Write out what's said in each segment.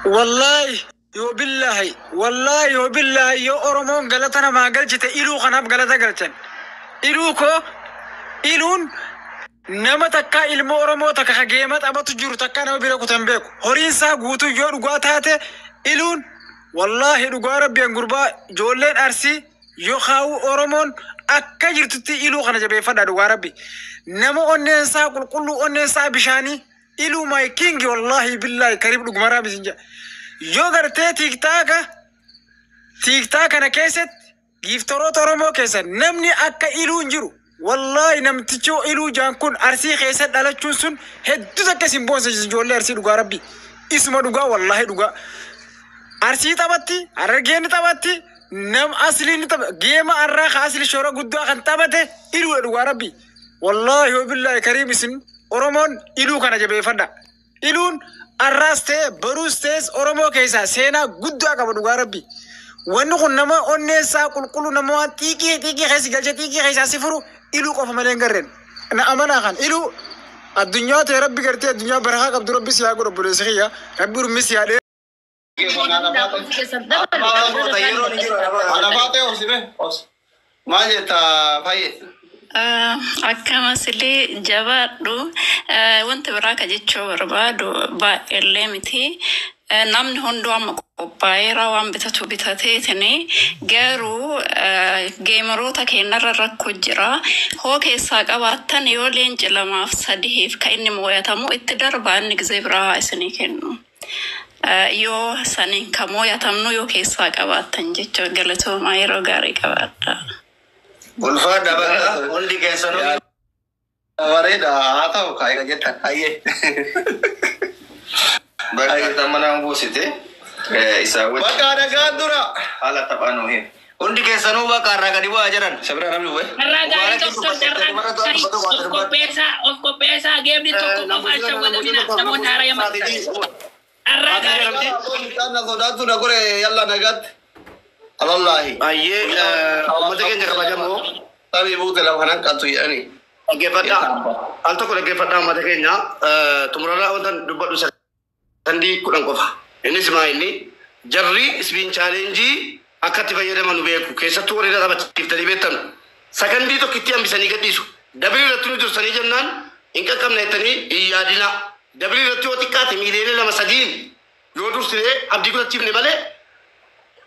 والله يو بالله يو أرمون قالتنا ما قلت إلو خناب قالتا قلتن إلوكو إلون nama takka ilmo oromoo takka hageemat abatu jiru takka nama bira kutan beeku horiin isaa guutuu yoo dhugaa taate iluun wallahi dhugaa rabbiin gurbaa joolleen arsii yoo haawu oromoon akka jirtutti iluu kana jabeeffadha dhugaa rabbi nama onneen isaa qulqulluu onneen isaa bishaanii iluu my king wallahi billahi karib dhuguma rabbi sinja yoo gartee tiiktaaka kana keessatti giiftoroota oromoo keessa namni akka iluu hin jiru والله نمتشو إلو جانكون أرسي خيسة دالتشون سن هدو تكا سيمبونسا جولي أرسي دوغا ربي اسم دوغا والله دوغا أرسي تباتي أرغين تباتي نم أصلين تباتي جيما أرخ أصلي شورا قدوا خان تباتي إلو دوغا ربي والله وبالله كريم سن أرمون إلو كان جبه فدا إلون أرستي بروستيس أرمو كيسا سينا قدوا كما دوغا ربي ونقول نما أنسا كل نما تيجي خيسي قلجة تيجي خيسا سفرو إلو قف ملين قرن أنا أمانة خان إلو الدنيا تربي قرتي الدنيا برها قبض ربي سياق رب الرزقية ربي رمي سياق ما جتا فاي akkama sili jabaadhu wanta biraa ka jechuu barbaadu baay'ee miti namni hunduu amma qophaa'eera waan bitateetini garuu geemeroota keenyarra rakkoo jira hoo keessaa qabaattan yoo leenci lamaaf sadiif ka inni mooyatamu itti darbaa inni gizee biraa isinii kennu yoo saniin ka mooyatamnu yoo keessaa qabaattan jechuu galatoomaa yeroo gaarii qabaadha. Ulfa dabala undi kesano wareda atau kai gajetan aye baka tamana ngusite isawe baka ada gadura ala tabanu he undi kesano baka raga dibu ajaran sabra nabi we raga doktor of pesa game di toko masha wadina namun hara yang mati raga kana godatu na kore yalla nagat الله أيه متكين جك بجمو تبي بوت لو هناك كاتو يعني أجيبتا أنت كل أجيبتا متكين يا تمرنا وندن دبوا دوسر تندي كلام كفا ini semua ini jari isbin challenge akati bayar manu beku kesa tu orang dah dapat kita dibetan second itu kita yang bisa niat isu double itu tu sani jangan ingka kam naik tani iya dina double itu tu tikat milih lama sadin jodoh sih abdi kita cip nebale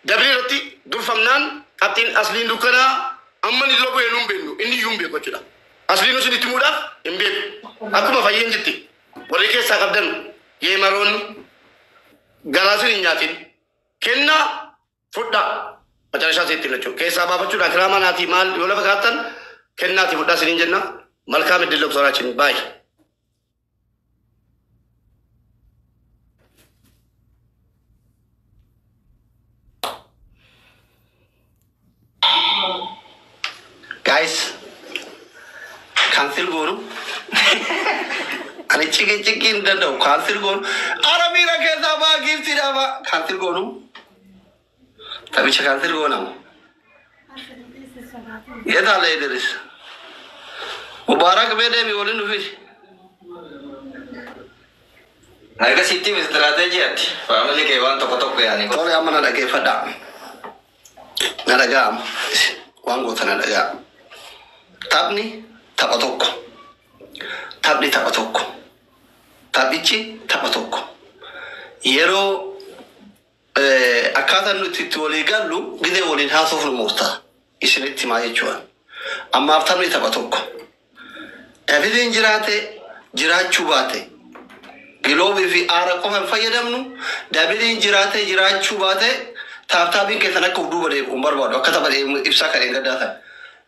Dabri roti durfamnan katin asli dukana amman logo enum bennu inni yumbe ko cida asli no sidi timuda embe akuma fayen jitti wala ke sakabdan ye maron galasin nyatin kenna fudda macam syasih tin lacu ke sabab cuda krama nati mal yola fakatan kenna ti fudda sinin jenna malka medilok soracin bye guys cancel guru ani cikin dan do cancel guru arami rake sama gifti apa cancel guru tapi cancel guru nam ya dah le idris mubarak bede mi wolin fi naga city में strategi ati family ke wan tok yani tole amana da ke fada nadaga wango tanadaga Tapni tapatoko, tapichi tapatoko. Yero akata nuti tuoliga lu gide wolin haso fulmusta. Isiniti maaje chuan. Amma tapni tapatoko. Evidin jirachu bate. Gilobi fi ara ko han fayadamnu. Dabidin jirachu bate. Tapin ke tanakku dubare umbar bado. Akata bade ifsaka engadata.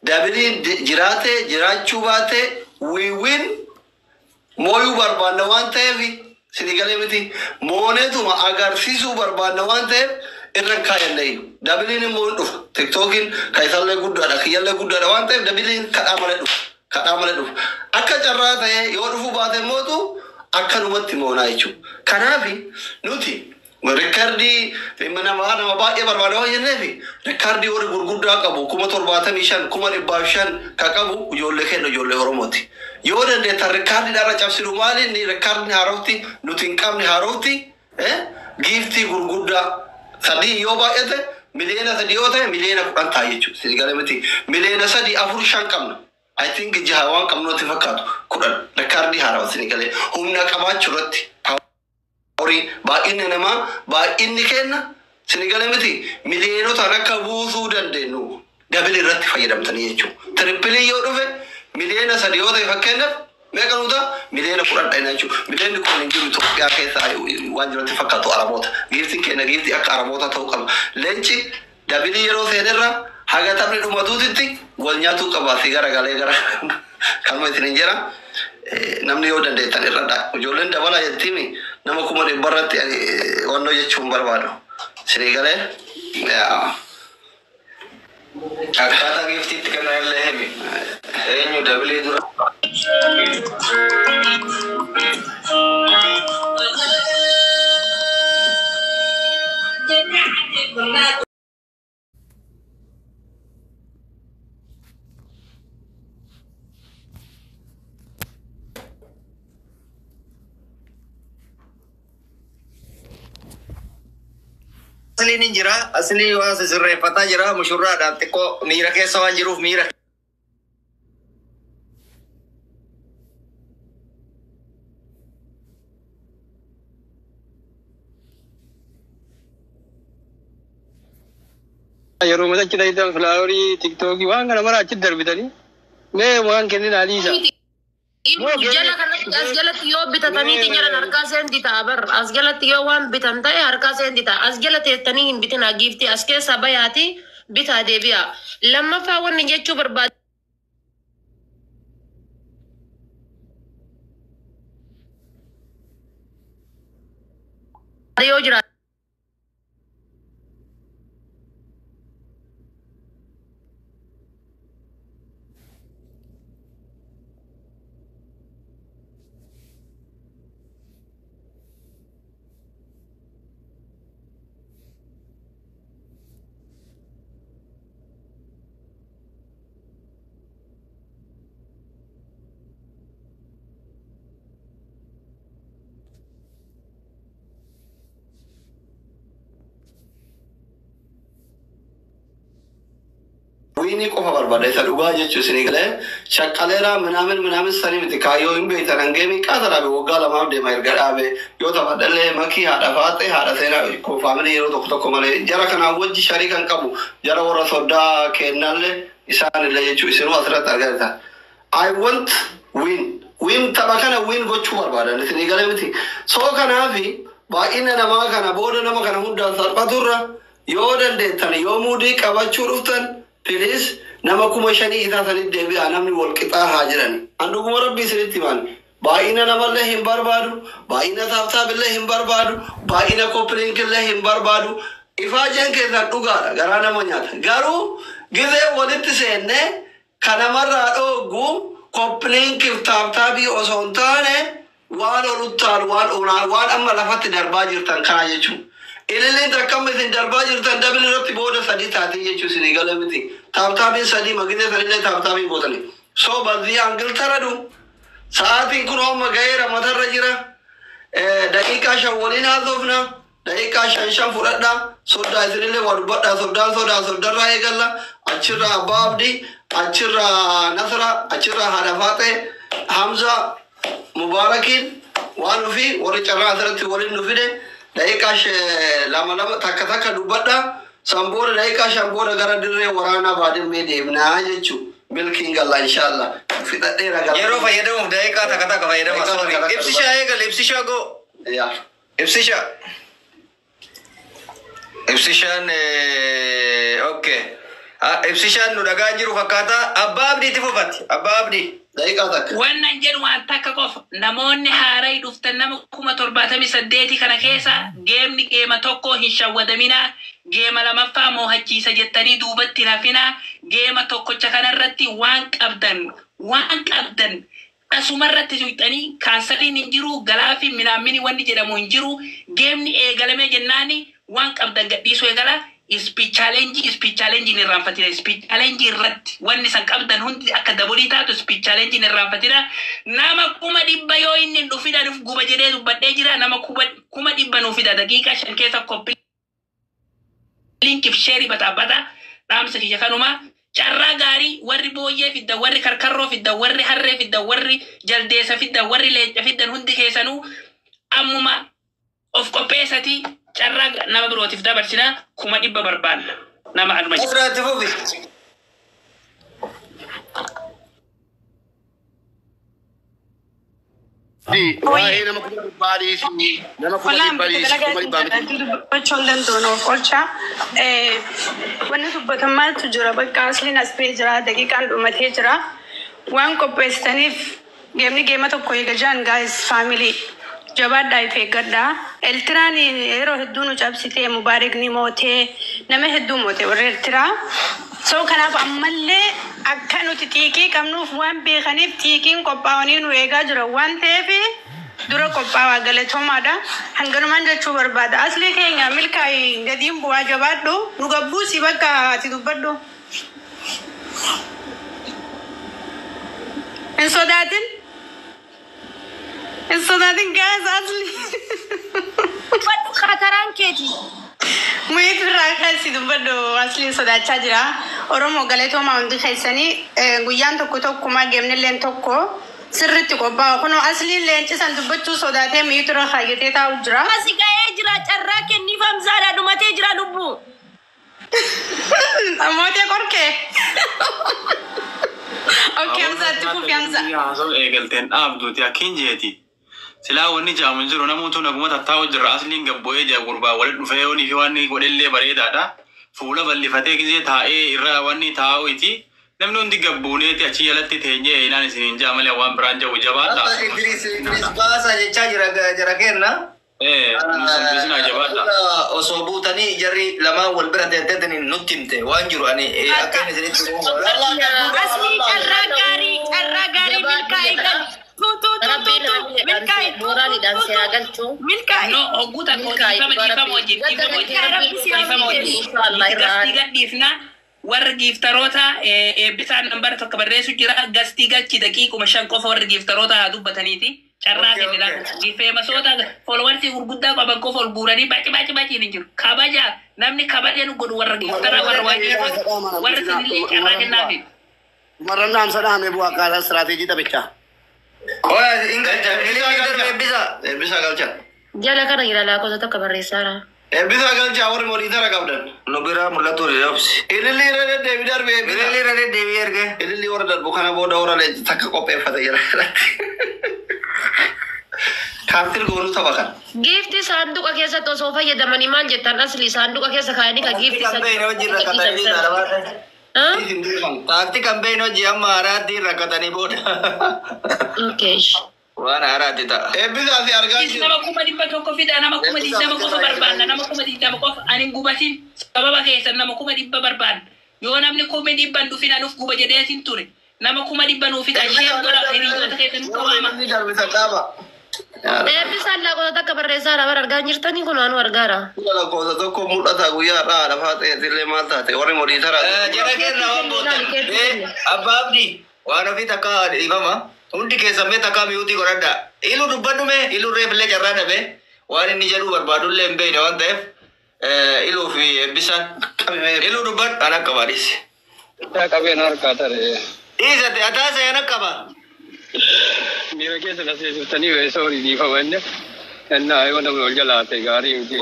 Dabili jirachu bate we win moyu barbana wante vi sinigale miti mone tuma agar sisu barbana wante irran kaya nei dabili ni mondu tiktokin kaisalle gudda da kiyalle gudda da wante dabili kada male du akka jarrata yodu bate modu akka numatti mona ichu kanafi nuti Rekardi mana bagai berbeda je nevi. Rekardi orang gurguda kabu, kuma torbatan ishan, kuma ribashan kakabu, jolle keno jolle hormati. Yore de tar rekardi darah cap sirumali ni rekardi harauti, nutingkam ni harauti, giiftii gurguddaa sadii yoo baay'ate miliyoona sadii yoo ta'e miliyoona 10 ta'a jechuudha. Isin galee miti miliyoona 3 4 5 qabna. I think jaha waan qabnuutti fakkaatu 10 rekaardii haaraa isin galee humna qabaachuu irratti horii baay'inni namaa baay'inni kenna isin galee miti miliyoonota akka buusuu dandeenyu dabil irratti fayyadamtanii jechuudha. Trippilii yoo dhufe miliyoona 3 yoo ta'e fakkeenyaaf meeqa nuta miliyoona 10 dha jechuudha. Miliyoonni kun hin jiru Itoophiyaa keessa waan jirutti fakkaatu araboota. Giiftiin kenna giiftii akka araboota ta'uu qaba. Leenci dabilii yeroo seenirra haga taphni dhumatuutitti wal nyaatuu qaba. Si garagalee gara kanuma isin hin jira. Namni yoo dandeettan irra dha. Ijoolleen dabala jettiimi nama 100 irratti wannoo jechuun barbaadu. Isin galee akkaataa giiftiitti kana illee himi. Eenyu dabilii dura. Asli ni jira, asli waan sirreeffataa jira, mushurraadhaan xiqqoo miira keessa waan jiruuf miira. Yeroo mata achi dhayitan filaaworii tiktookii waan kana mara achi darbitanii mee waan kennin aliisa. Jala kanatti as jalatti yoo bitatanii jiran harkaa seenti ta'a bar as jalatti yoo waan bitan ta'e harkaa seenti ta'a as jala teessanii hin bitina giiftii as keessa bayaati bitaa deebi'a. Lammaffaa wanni jechuu barbaadu. Yoo jira Wini qofa barbaada isa dhugaa jechuun isin galee shaqqaleera ምናምን sanii miti kaayyoo hin beektan hangeemi qaatadhaabe waggaa lamaaf deema erga dhaabe yoo tafadhallee makii haadha faaxee haadha seenaa faamilii yeroo tokko malee jara kanaan wajji sharii kan qabu jara warra soddaa kennallee isaanillee jechuun isinuu asirratti argata. I want win tapha kana win gochuu barbaadan isin galee miti soo kanaafi baay'ina namaa kana booda nama kana hundaan salphaturra yoo dandeettan yoo muudii qabachuu dhuftan Please, nama kuma shanii isaa sanit deebi'a namni wal qixaa haa jirani. Anduguma rabbii isinitti himan. Baay'ina namallee hin barbaadu, baay'ina taabtaabillee hin barbaadu, baay'ina koppiliinkillee hin barbaadu. Ifaajeen keessan dhugaadha garaa nama nyaata. Garuu gizee walitti seennee kanamarraa dhoogu koppiliinkiif taabtaabii osoo hin taane waan oluttaan waan amma lafatti darbaa jirtan kana jechuudha. Ililleen takkama isin darbaa jirtan dabili irratti booda sadii taatee jechuun isin galee miti. Taabtaabiin sadii magidee sanillee taabtaabiin gootanii. So bazii angiltara dhu. Sa'aatiin kun amma gaheera matarra jira. Daqiiqaa 5 waliin haasofna. Daqiiqaa 5 fudhadha. Soddaa isinillee waa dubbadha. Soddarraa eegalla. Achirraa Abbaa Abdii. Achirraa Nasra. Achirraa Haadha Faaxee. Hamza Mubaarakiin waan ofii warri carraa asirratti waliin nu fide. Daqiiqaa lama takka dubbadha. Samboora daqiiqaa 5 booda gara dirree waraanaa baadiyyaa deemnaa jechuudha. Milkiin galla inshallah. Fidadheera galla. Yeroo fayyadamuuf daqiiqaa takka fayyadama. Ibsishaa eegale ibsishaa go. Yaa. Ibsishaa. Ibsishaan okay. Ibsishaan nu dhagaa jiru fakkaata. Abbaa Abdiitti fufatti. Abbaa Abdii. Daqiiqaa takka. Wannan jedhu waan takka qofa namoonni haaraa dhuftan nama 78 kana keessa geemni geema tokko hin shawwadamina geema lamaffaa moohachiisa jettanii duubatti nafina geema tokkocha kanarratti waan qabdan asumarratti tuqxanii kaasaliin hin jiru galaafi minaamini wanni jedhamu hin jiru geemni eegalame jennaani waan qabdan gadhiisuu eegala speech challenge ni ranfatira speech challenge irratti wanni san qabdan hundi akka dabolii taatu speech challenge ni ranfatira nama kuma dibba yoo inni dhufida dhuf guba jedhee dubbadhee jira nama kuma dibba nuufida daqiiqaa 5 keessa copy link if share bata dhaamsa kiyya kanuma carraa gaarii warri booyyee fidda warri karkarroo fidda warri harree fidda warri jaldeessa fidda warri leenca fiddan hundi keessanuu ammuma of qopheessati carraa nama birootiif dabarsina kuma dhibba barbaanna nama aduma Asirratti fufi. Waa'ee nama kuma dhibbaadhii fi nama kuma dhibbaadhii fi kuma dhibbaadhii. Bachoon danda'uun oolcha. Wanni dubbatan maaltu jira bakka asliin as ba'ee jira daqiiqaan dhumatee jira. Waan qopheessaniif geemni geema tokko eegajaan gaayis faamilii jabaadhaa if eeggadhaa. Eertiraan yeroo hedduu nu cabsitee mubaarekni mootee nama hedduu mootee warra Eertiraa. So kanaaf ammallee akka nuti xiiqii qabnuuf waan beekaniif xiiqiin qophaa'anii nu eegaa jira waan ta'eef dura qophaa'aa galatoomaadha. Hanganumaan jechuu barbaada. Asli keenya milkaa'ii gadiin bu'aa jabaadhu nu gabbuusi bakka ati dubbadhu. Hin sodaatin gaas asli. Waddu kataraan keeti. Muyit birraa kasi dubbadhu asliin sodaachaa jira. Oromoo galatoomaa hundi keessanii guyyaan tokkuma geemnilleen tokko sirriitti qophaa'u. Kunoo asliin leencisan dubbachuu sodaatee muyit irra kaayyatee taa'u jira. Asi ga'ee jira carraa kenniif hamsaadha dhumatee jira lubbuu. Amootee qorkee. Okay, hamsaatti fufi hamsa. Haasoo eegalteen dhaabduuti akkin jeeti. Silaa wanni jaamu jiru namoota naguma tattaa'u jira asliin gabbo'ee jira gurbaa walitti dhufee yoonii fi wanni godhellee bareedaadha. Fuula bal'ifatee gisee taa'ee irra wanni taa'u iti. Namni hundi gabbuuneeti achi jalatti teenyee inaan isiniin jaa malee waan biraan jabu jabaadha. Idris baasaa jechaa jira kenna. Nusun jabaadha. Osoo buutanii jarri lamaan wal bira teettetanii nutti himte waan jiru ani akka inni isinitti Asli carraa gaarii milkaa'ee gal. Milkaa'ee. no oguta ko sama gadhiifna warra giiftaroota eebbisaan nambar tokko barreessu jira gastii galchi daqiiquma 5 qofa warra giiftaroota haa dubbataniiti carraa kennidhaan giifeemasoota folwartii gurguddaa qaban qofa ol guuranii baci ni jiru kabaja namni kabaja nu godhu warra giiftaraa warra waajjiroo warra sanillee carraa kennaafi Marrannaan sadhaame bu'aa kaasa istiraatiijii taphichaa. Oya, eebbisa galcha. Jala kana ilaalaa gosa tokko barreessaara. Eebbisa galcha warri moniitara qabdan. Nu bira mul'atu reebsi. Ililli irra deddeebi darbe. Ililli irra deddeebi erge. Ililli warra darbu kana booda warra takka qopheeffate jira. Kaartiin goonuu tapha kan. Giifti saanduqa keessatti osoo fayyadamanii maal jettan asli saanduqa keessa kaa'anii ka giifti Taakti kampeeno ji'amma haraatti rakkatanii booda. Waan haraatti ta'a. Eebbisaa fi argaa jiru. nama kuma dhibba tokko fida nama kuma dhibba qofa barbaanna nama kuma dhibba qofa ani gubatin sababa keessan nama kuma dhibba barbaanna yoo namni kuma dhibba dhufina nuuf guba jedheetin ture nama kuma dhibba nuuf fida ishee godha hiriyoota keessan qabaama. Eebbisaan laaqota takka barreessaara bara argaa jirtanii kun waan argaara. Lakkoofsa tokko mul'ata guyyaa irraa lafaa ta'eetillee maal taate warri moniitara. Jara kenna waan booda. Abbaa abdii waan ofii takka dhiifama. Hundi keessan mee takka miyuutii godhadha. Iluu dubbadhume iluu reefillee carraa dhabe waan inni jedhu barbaadullee hin beekne waan ta'eef iluu fi eebbisaan iluu dubbadhu an akka baadhis. Qabeen harkaa tare. Dhiisate ataasa yan akka baa. Miira keessa na seesiftanii weessa horii dhiifamanne. Ennaa yoo namni ol jalaate gaarii miti.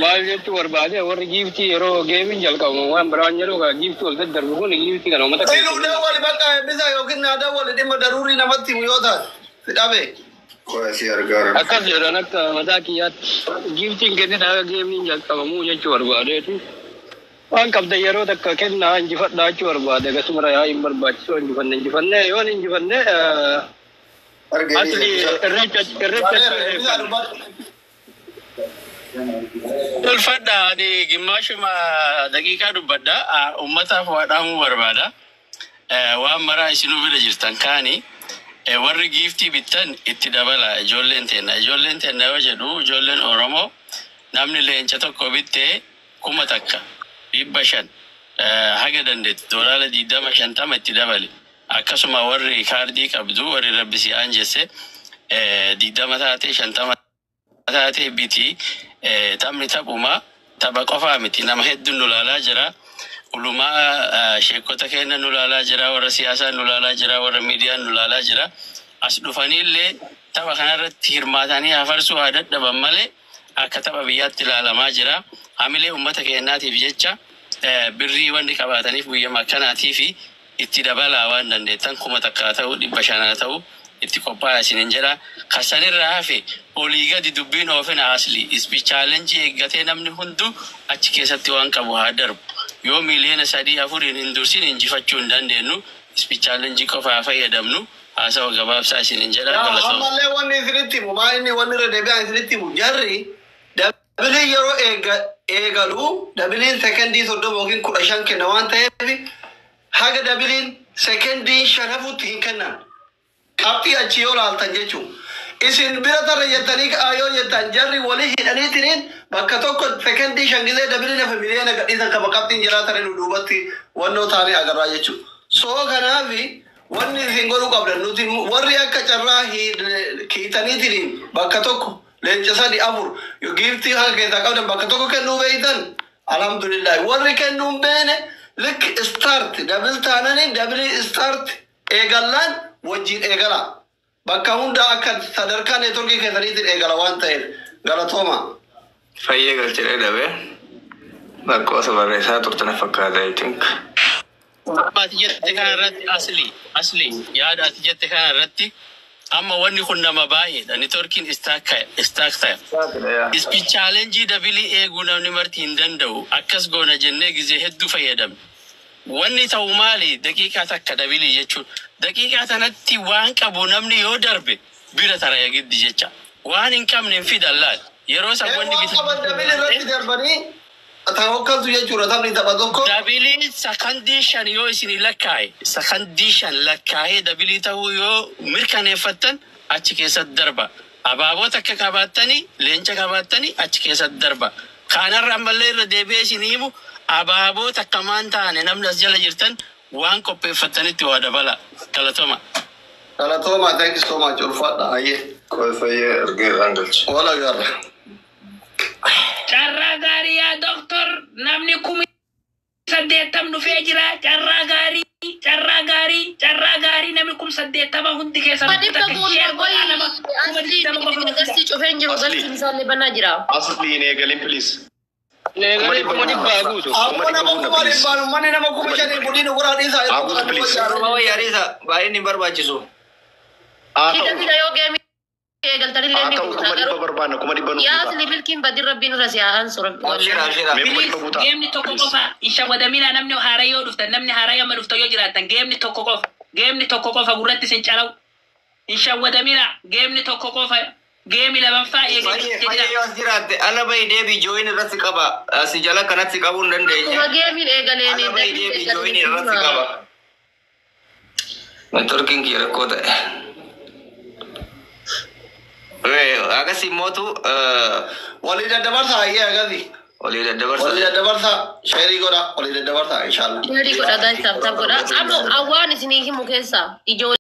Maal jechuu barbaade warri giiftii yeroo geemiin jalqabamu waan biraan jedhu giiftii ol daddarbu kun giiftii kana uummata keessatti. Iluu daawwali bakka eebbisaa yookiin naa daawwali dhimma daruurii namatti himu yoo taate si dhabe. Akkas jedhan akka mataa kiyyaatti giiftiin kennidhaa geemiin jalqabamu jechuu barbaadeetu. Waan qabda yeroo takka kennaa injifadhaa jechuu barbaade akkasuma yaa hin barbaachisu injifanne yoo injifanne asli irreecha Ulfadha ani gimmaashuma daqiiqaa dubbadha ummataaf waadhaamuu barbaada waan maraa isinuu bira jirtan kaani warri giiftii bittan itti dabala ijoolleen teenna yoo jedhu ijoolleen Oromoo namni leenca tokko bittee kuma takka dhibba shan haga dandeetti doolaara 20-50 itti dabale akkasuma warri kaardii qabdu warri rabbisi anjesse 20 taatee 50 taatee biti taphni taphuma tapha qofaa miti nama hedduun nulaalaa jira ulumaa sheekota keenya nulaalaa jira warra siyaasaa nulaalaa jira warra miidiyaan nulaalaa jira as dhufanillee tapha kanarratti hirmaatanii afarsuu haa dadhaban malee akka tapha biyyaatti ilaalamaa jira hamilee ummata keenyaatiif jecha birrii wanni qabaataniif guyyaa akkanaatii fi itti dabalaa waan dandeettan kuma takkaa ta'uu 500 ta'uu itti qophaa'aa isiniin jedha kasanirraa hafe olii gadi dubbiin oofina asli ispi challenge eeggatee namni hundu achi keessatti waan qabu haa darbu yoo miliyoona 3-4 hin dursin injifachuu hin dandeenyu ispi challenge qofaa fayyadamnu hasawa gabaabsaa isiniin jedha galatoomaa ammallee wanni isinitti himu inni wanni irra deebi'an isinitti himu jarri dabiliin yeroo eegalu dabiliin sekendii 30 yookiin 15 kenna waan ta'eef haga dabiliin sekendii 5 hin kennan qabxii achi yoo laaltan jechuun isin bira tarra jettanii ayoo jettan jarri walii hidhaniitiin bakka tokko sekendii 5 gisee dabiliin hafe miliyoona gadhiisan kaba qabxiin jiraatanii duubatti wannoo taanii agarraa jechuun soo kanaafi wanni isin godhuu qabdan nuti warri akka carraa hiitaniitiin bakka tokko leenca 3-4 giiftii haga keessaa qabdan bakka tokko kennuu beeytan alhamdulillah warri kennuu beene lik start dabil taananii dabili start eegallaan wajjin eegala bakka hunda akka sadarkaa neetworkii keessaniitiin eegala waan ta'eef galatooma fayyee galchee dhabe bakka osoo barreessaa turtan fakkaata I think ati jette kanarratti asli yaada ati jette kanarratti amma wanni kun nama baay'eedha neetworkiin stack ta'e ispi challenge dabili eeguu namni marti hin danda'u akkas goona jennee gizee hedduu fayyadamne wanni ta'u maali daqiiqaa takka dabili jechuun daqiiqaa tanatti waan qabu namni yoo darbe bira taraya giddi jecha waan hin qabne hin fidan laal yeroo sabwanni dabili irratti darbanii ataawakkaltu jechuudha taphni tapha tokko dabiliin sakandii 5 yoo isin lakkaa'e sakandii 5 lakkaa'ee dabilii ta'uu yoo mirkaneeffattan achi keessatti darba abaabota akka qabaattanii leenca qabaattanii achi keessatti darba kanarra ammallee irra deebi'ee isin himu abaabota akkamaan taane namni as jala jirtan waan qopheeffattanitti waa dabala galatooma thank you so much ulfaadha ayyee fayyee ergeerraan galche wala garra carraa gaarii yaa doktor namni 80 dhufee jira carraa gaarii namni 80 hundi keessa asli in eegalin please Leegalee kuma dhibbaa guutu. Amma nama kuma dhibbaan manni nama kuma shanii budii dhuguraa dhiisaa yaariisa baay'een hin barbaachisu Hidhatila yoo geemii eegaltanillee ni guutaa garuu yaasni milkiin badii rabbiin irra si'aan sura. Geemni tokko qofa isha wadamina namni haaraa yoo dhuftan namni haaraa yamma dhufta yoo jiraatan geemni tokko qofa gurratti sin calaw isha wadamina geemni tokko qofa geemi lamaffaa fayyee yoo jiraate ala bayi deebii jooyin irratti qaba si jala kanatti qabuu hin dandeenya geemiin eegaleeni ala bayi deebii jooyin irratti qaba networking kii rakkoo ta'e agasi mootu walii daddabarsaa ayyee agasi walii daddabarsaa sheerii godha walii daddabarsaa inshallah sheerii godha gaasisaaf godha amma awwaan isinii himu keessaa ijoollee